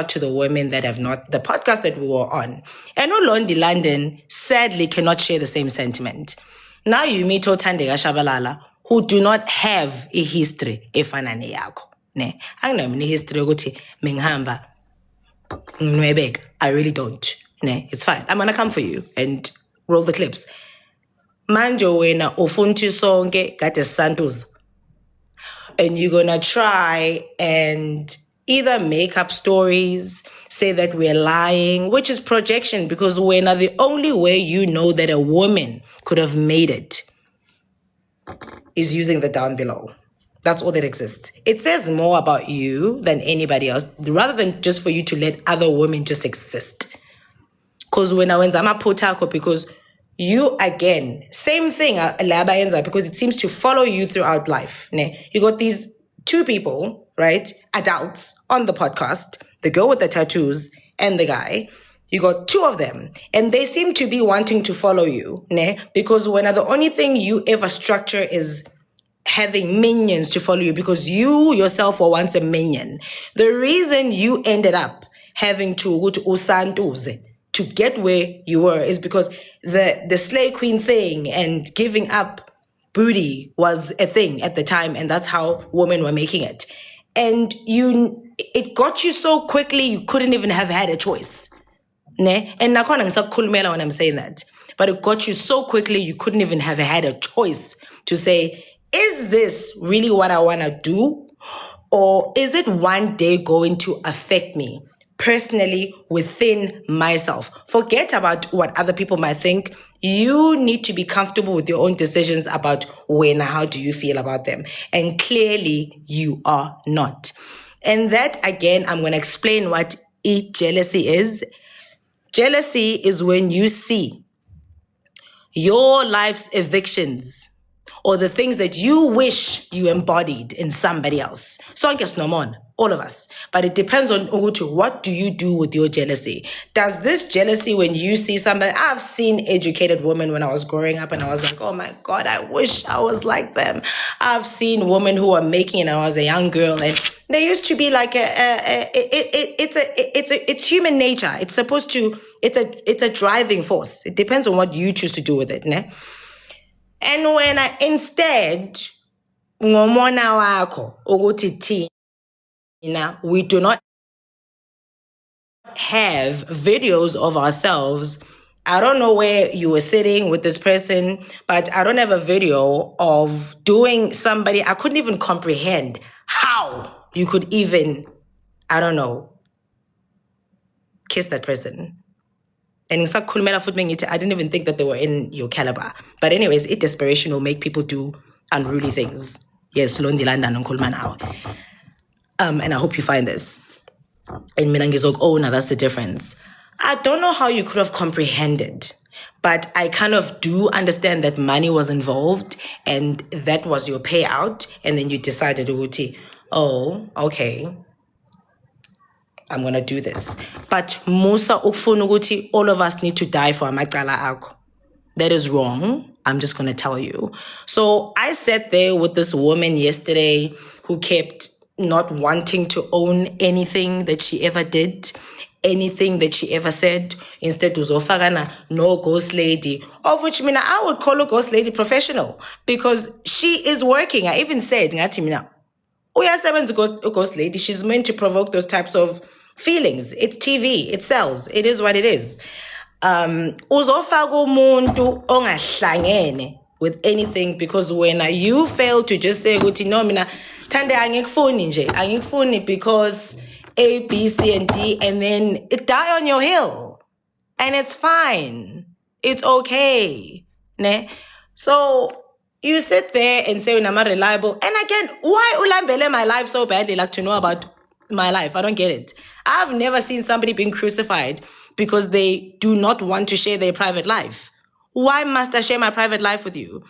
to the women that have not, the podcast that we were on. And Londi London sadly cannot share the same sentiment. Now you meet Otandega Shabalala, who do not have a history efana neyakho. Ne, anginamini history ukuthi mengihamba nginwebeka. I really don't. Ne, it's fine. I'm gonna come for you and roll the clips. Manje wena ufunti sonke kade Santos. And you're gonna try and either make up stories, say that we're lying, which is projection, because we're not the only way you know that a woman could have made it is using the down below. That's all that exists. It says more about you than anybody else, rather than just for you to let other women just exist. Because when I went Zamapotako, because you, again, same thing, because it seems to follow you throughout life. You got these two people, right, adults on the podcast, the girl with the tattoos and the guy. You got two of them, and they seem to be wanting to follow you, because when the only thing you ever structure is having minions to follow you, because you yourself were once a minion. The reason you ended up having to go to Usantuze to get where you were is because the slay queen thing and giving up booty was a thing at the time, and that's how women were making it. And it got you so quickly you couldn't even have had a choice. And nakhona ngisakukhulumela when I'm saying that, but it got you so quickly you couldn't even have had a choice to say, is this really what I want to do? Or is it one day going to affect me personally within myself? Forget about what other people might think. You need to be comfortable with your own decisions about when, how do you feel about them? And clearly you are not. And that, again, I'm going to explain what jealousy is. Jealousy is when you see your life's evictions or the things that you wish you embodied in somebody else. Sonke no all of us. But it depends on Ugutu. What do you do with your jealousy? Does this jealousy, when you see somebody, I've seen educated women when I was growing up and I was like, oh my God, I wish I was like them. I've seen women who are making it and I was a young girl, and there used to be like it's human nature. It's supposed to, it's a driving force. It depends on what you choose to do with it, ne? And when I instead ngomona wakho ukuthi thina we do not have videos of ourselves. I don't know where you were sitting with this person, but I don't have a video of doing somebody. I couldn't even comprehend how you could even, I don't know, kiss that person. And I didn't even think that they were in your caliber. But anyways, desperation will make people do unruly things. Yes, Londi London and Coleman now. And I hope you find this. And Minangizog, oh, now that's the difference. I don't know how you could have comprehended, but I kind of do understand that money was involved and that was your payout. And then you decided, oh, okay, I'm going to do this. But Musa Ukfunuguti, all of us need to die for Amacala Ako. That is wrong. I'm just going to tell you. So I sat there with this woman yesterday who kept not wanting to own anything that she ever did, anything that she ever said. Instead, Uzofagana, no ghost lady, of which I would call a ghost lady professional because she is working. I even said, ghost lady, she's meant to provoke those types of feelings. It's TV, it sells, it is what it is. Uzofaka umuntu ongahlangene with anything, because when you fail to just say ukuthi no mina thande angikufuni because A, B, C, and D, and then it die on your hill, and it's fine, it's okay, ne? So you sit there and say I'm not reliable, and again, why ulambele my life so badly, like to know about my life? I don't get it. I've never seen somebody being crucified because they do not want to share their private life. Why must I share my private life with you?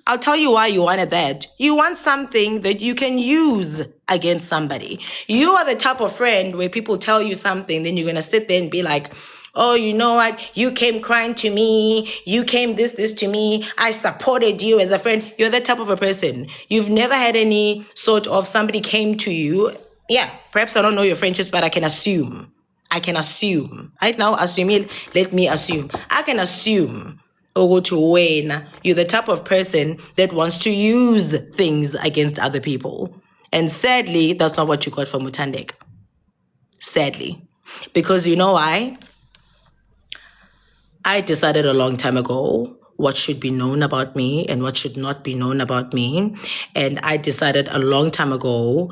I'll tell you why you wanted that. You want something that you can use against somebody. You are the type of friend where people tell you something, then you're going to sit there and be like, oh, you know what? You came crying to me. You came this to me. I supported you as a friend. You're that type of a person. You've never had any sort of somebody came to you Yeah, perhaps I don't know your friendships, but I can assume. Right now, let me assume. I can assume. Ogoto when you're the type of person that wants to use things against other people. And sadly, that's not what you got from Mutandek. Sadly. Because you know why? I decided a long time ago what should be known about me and what should not be known about me. And I decided a long time ago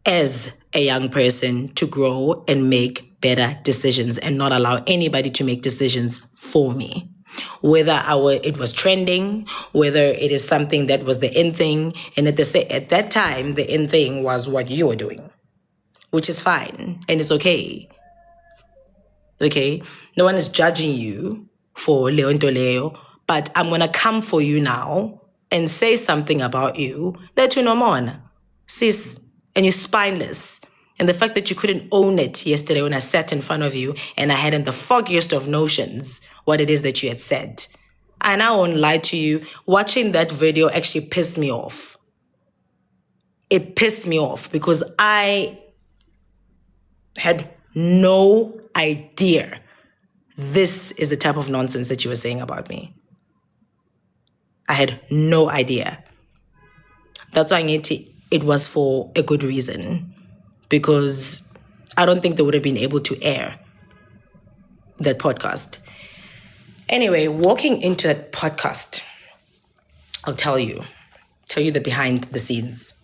as a young person to grow and make better decisions and not allow anybody to make decisions for me. Whether it was trending, whether it is something that was the in thing, and at that time the in thing was what you were doing, which is fine and it's okay. Okay, no one is judging you for Leonto Leo, but I'm gonna come for you now and say something about you that you know more, sis, and you're spineless. And the fact that you couldn't own it yesterday when I sat in front of you and I hadn't the foggiest of notions what it is that you had said. And I won't lie to you, watching that video actually pissed me off. It pissed me off because I had no idea this is the type of nonsense that you were saying about me. I had no idea. That's why it was for a good reason, because I don't think they would have been able to air that podcast. Anyway, walking into that podcast, I'll tell you the behind the scenes.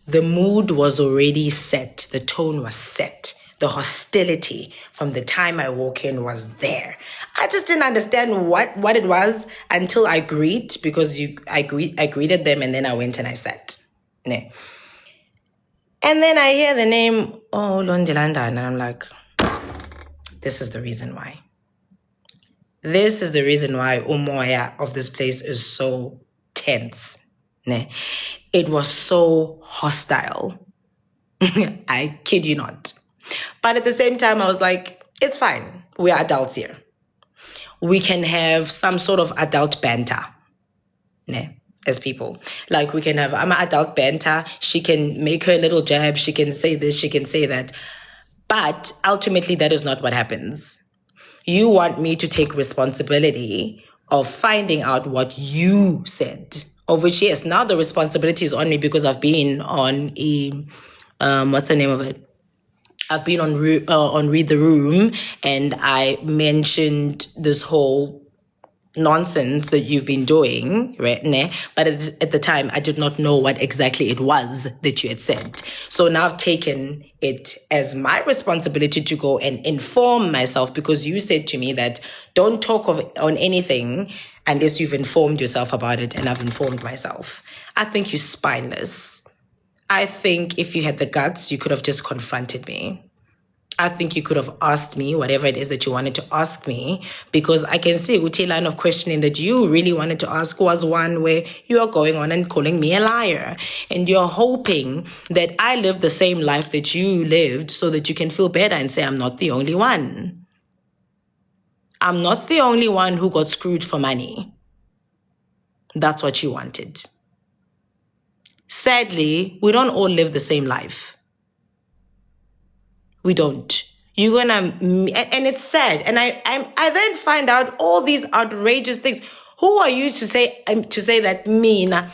The mood was already set. The tone was set. The hostility from the time I walk in was there. I just didn't understand what it was until I greeted, because I greeted them and then I went and I sat. Yeah. And then I hear the name, Londelanda, and I'm like, this is the reason why. This is the reason why umoya of this place is so tense. It was so hostile. I kid you not. But at the same time, I was like, it's fine. We are adults here. We can have some sort of adult banter. As people. Like we can have I'm an adult banter. She can make her little jab. She can say this. She can say that. But ultimately, that is not what happens. You want me to take responsibility of finding out what you said. Of which, yes, now the responsibility is on me because I've been on what's the name of it? I've been on Read the Room, and I mentioned this whole nonsense that you've been doing, right? But at the time, I did not know what exactly it was that you had said. So now I've taken it as my responsibility to go and inform myself, because you said to me that don't talk on anything unless you've informed yourself about it, and I've informed myself. I think you're spineless. I think if you had the guts, you could have just confronted me. I think you could have asked me whatever it is that you wanted to ask me, because I can see the line of questioning that you really wanted to ask was one where you are going on and calling me a liar. And you're hoping that I live the same life that you lived so that you can feel better and say, I'm not the only one. I'm not the only one who got screwed for money. That's what you wanted. Sadly, we don't all live the same life. We don't. You're gonna, and it's sad. And I then find out all these outrageous things. Who are you to say that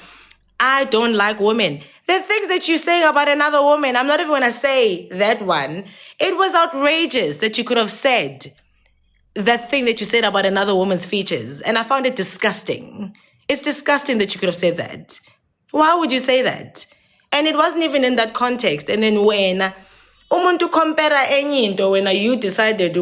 I don't like women? The things that you're saying about another woman, I'm not even gonna say that one. It was outrageous that you could have said that thing that you said about another woman's features, and I found it disgusting. It's disgusting that you could have said that. Why would you say that? And it wasn't even in that context. And then when umuntu compare enye into wena you decided